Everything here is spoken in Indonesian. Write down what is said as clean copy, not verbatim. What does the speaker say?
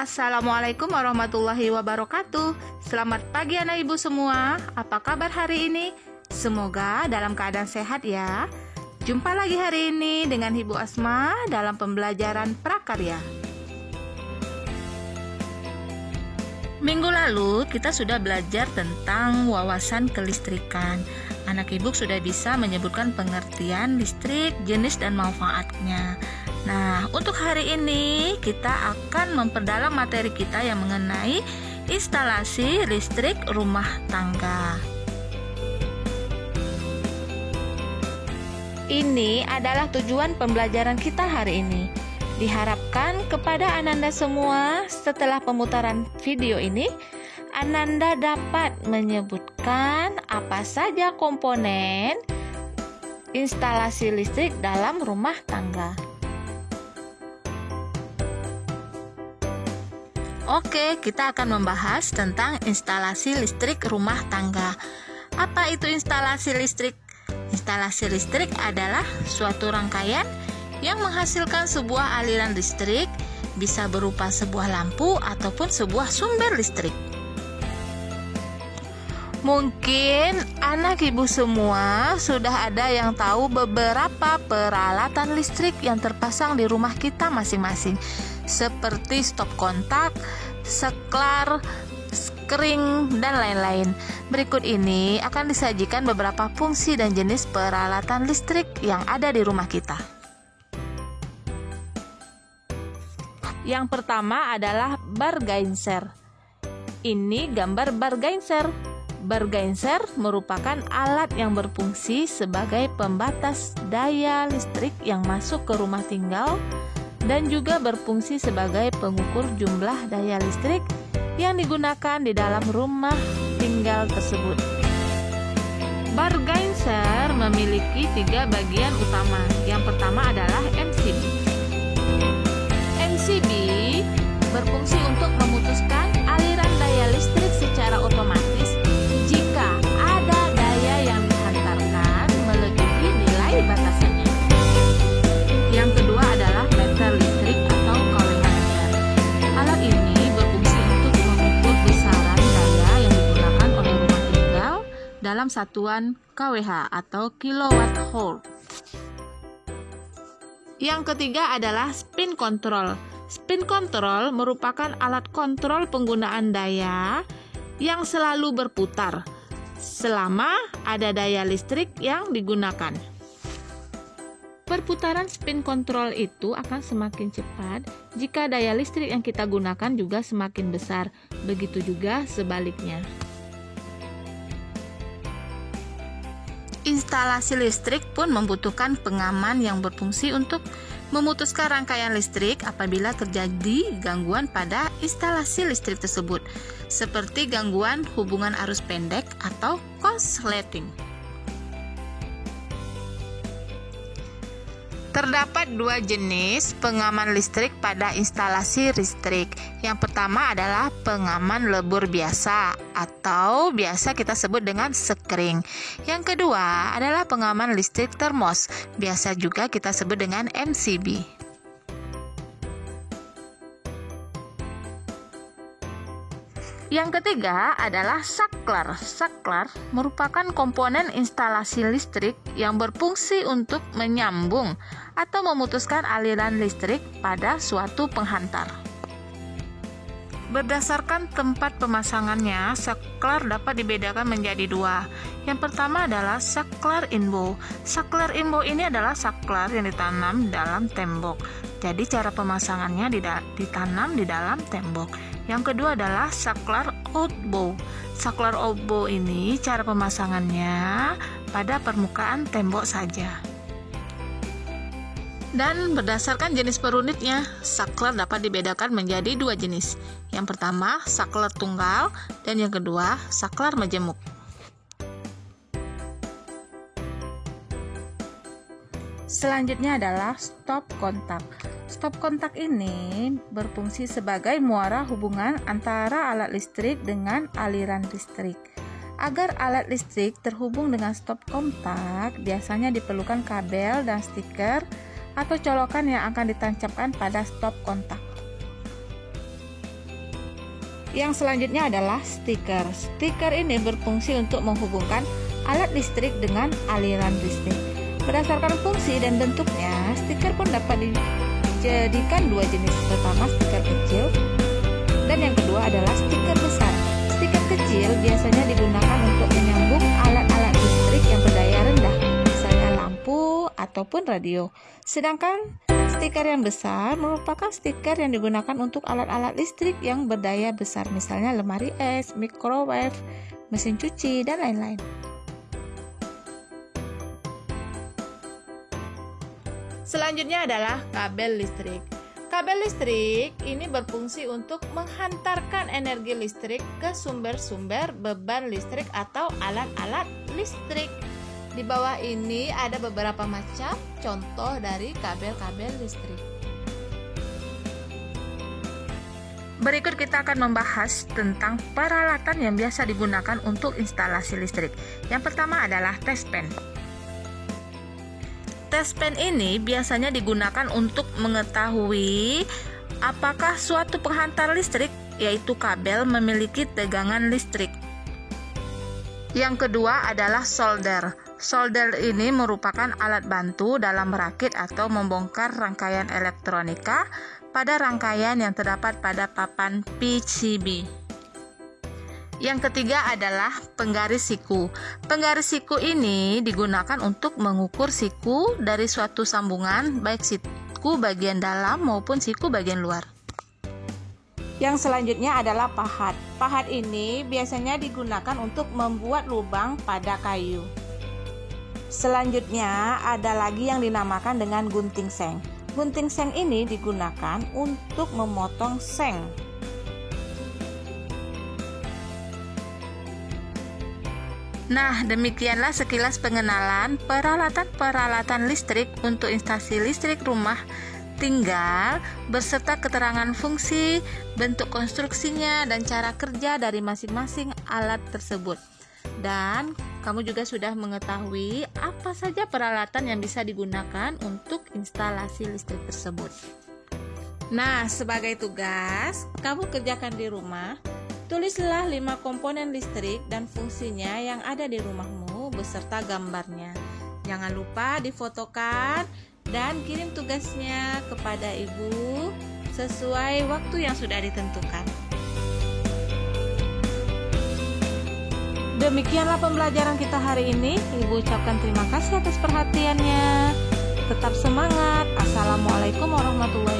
Assalamualaikum warahmatullahi wabarakatuh. Selamat pagi anak ibu semua. Apa kabar hari ini? Semoga dalam keadaan sehat ya. Jumpa lagi hari ini dengan Ibu Asma dalam pembelajaran prakarya. Minggu lalu kita sudah belajar tentang wawasan kelistrikan. Anak ibu sudah bisa menyebutkan pengertian listrik, jenis dan manfaatnya. Nah, untuk hari ini kita akan memperdalam materi kita yang mengenai instalasi listrik rumah tangga. Ini adalah tujuan pembelajaran kita hari ini. Diharapkan kepada Ananda semua setelah pemutaran video ini, Ananda dapat menyebutkan apa saja komponen instalasi listrik dalam rumah tangga. Oke, kita akan membahas tentang instalasi listrik rumah tangga. Apa itu instalasi listrik? Instalasi listrik adalah suatu rangkaian yang menghasilkan sebuah aliran listrik, bisa berupa sebuah lampu ataupun sebuah sumber listrik. Mungkin anak ibu semua sudah ada yang tahu beberapa peralatan listrik yang terpasang di rumah kita masing-masing, seperti stop kontak, saklar, skring, dan lain-lain. Berikut ini akan disajikan beberapa fungsi dan jenis peralatan listrik yang ada di rumah kita. Yang pertama adalah bar Geinser. Ini gambar bar Geinser. Bar Geinser merupakan alat yang berfungsi sebagai pembatas daya listrik yang masuk ke rumah tinggal dan juga berfungsi sebagai pengukur jumlah daya listrik yang digunakan di dalam rumah tinggal tersebut. Bar Geinser memiliki 3 bagian utama. Yang pertama adalah MCB. MCB berfungsi untuk memutuskan aliran daya listrik secara otomatis jika ada daya yang dihantarkan melebihi nilai batasannya. Yang kedua adalah meter listrik atau kWh meter. Alat ini berfungsi untuk mengukur besaran daya yang digunakan oleh rumah tinggal dalam satuan kWh atau kilowatt-hour. Yang ketiga adalah spin control. Spin control merupakan alat kontrol penggunaan daya yang selalu berputar selama ada daya listrik yang digunakan. Perputaran spin control itu akan semakin cepat jika daya listrik yang kita gunakan juga semakin besar. Begitu juga sebaliknya. Instalasi listrik pun membutuhkan pengaman yang berfungsi untuk memutuskan rangkaian listrik apabila terjadi gangguan pada instalasi listrik tersebut, seperti gangguan hubungan arus pendek atau konsleting. Terdapat 2 jenis pengaman listrik pada instalasi listrik. Yang pertama adalah pengaman lebur biasa atau biasa kita sebut dengan skring. Yang kedua adalah pengaman listrik termos, biasa juga kita sebut dengan MCB. Yang ketiga adalah saklar. Saklar merupakan komponen instalasi listrik yang berfungsi untuk menyambung atau memutuskan aliran listrik pada suatu penghantar. Berdasarkan tempat pemasangannya, saklar dapat dibedakan menjadi 2. Yang pertama adalah saklar inbow. Saklar inbow ini adalah saklar yang ditanam dalam tembok. Jadi cara pemasangannya ditanam di dalam tembok. Yang kedua adalah saklar outbow. Saklar outbow ini cara pemasangannya pada permukaan tembok saja. Dan berdasarkan jenis perunitnya, saklar dapat dibedakan menjadi 2 jenis. Yang pertama, saklar tunggal, dan yang kedua, saklar majemuk. Selanjutnya adalah stop kontak. Stop kontak ini berfungsi sebagai muara hubungan antara alat listrik dengan aliran listrik. Agar alat listrik terhubung dengan stop kontak, biasanya diperlukan kabel dan stiker atau colokan yang akan ditancapkan pada stop kontak. Yang selanjutnya adalah stiker. Stiker ini berfungsi untuk menghubungkan alat listrik dengan aliran listrik. Berdasarkan fungsi dan bentuknya, stiker pun dapat dijadikan dua jenis. Pertama, stiker kecil, dan yang kedua adalah stiker besar. Stiker kecil biasanya digunakan untuk menyambung alat-alat listrik yang berdaya rendah, misalnya lampu ataupun radio. Sedangkan stiker yang besar merupakan stiker yang digunakan untuk alat-alat listrik yang berdaya besar, misalnya lemari es, microwave, mesin cuci, dan lain-lain. Selanjutnya adalah kabel listrik. Kabel listrik ini berfungsi untuk menghantarkan energi listrik ke sumber-sumber beban listrik atau alat-alat listrik. Di bawah ini ada beberapa macam contoh dari kabel-kabel listrik. Berikut kita akan membahas tentang peralatan yang biasa digunakan untuk instalasi listrik. Yang pertama adalah test pen. Test pen ini biasanya digunakan untuk mengetahui apakah suatu penghantar listrik, yaitu kabel, memiliki tegangan listrik. Yang kedua adalah solder. Solder ini merupakan alat bantu dalam merakit atau membongkar rangkaian elektronika pada rangkaian yang terdapat pada papan PCB. Yang ketiga adalah penggaris siku. Penggaris siku ini digunakan untuk mengukur siku dari suatu sambungan, baik siku bagian dalam maupun siku bagian luar. Yang selanjutnya adalah pahat. Pahat ini biasanya digunakan untuk membuat lubang pada kayu. Selanjutnya ada lagi yang dinamakan dengan gunting seng. Gunting seng ini digunakan untuk memotong seng. Nah, demikianlah sekilas pengenalan peralatan-peralatan listrik untuk instalasi listrik rumah tinggal beserta keterangan fungsi, bentuk konstruksinya, dan cara kerja dari masing-masing alat tersebut. Dan kamu juga sudah mengetahui apa saja peralatan yang bisa digunakan untuk instalasi listrik tersebut. Nah, sebagai tugas, kamu kerjakan di rumah. Tulislah 5 komponen listrik dan fungsinya yang ada di rumahmu beserta gambarnya. Jangan lupa difotokan dan kirim tugasnya kepada ibu sesuai waktu yang sudah ditentukan. Demikianlah pembelajaran kita hari ini. Ibu ucapkan terima kasih atas perhatiannya. Tetap semangat. Assalamualaikum warahmatullahi wabarakatuh.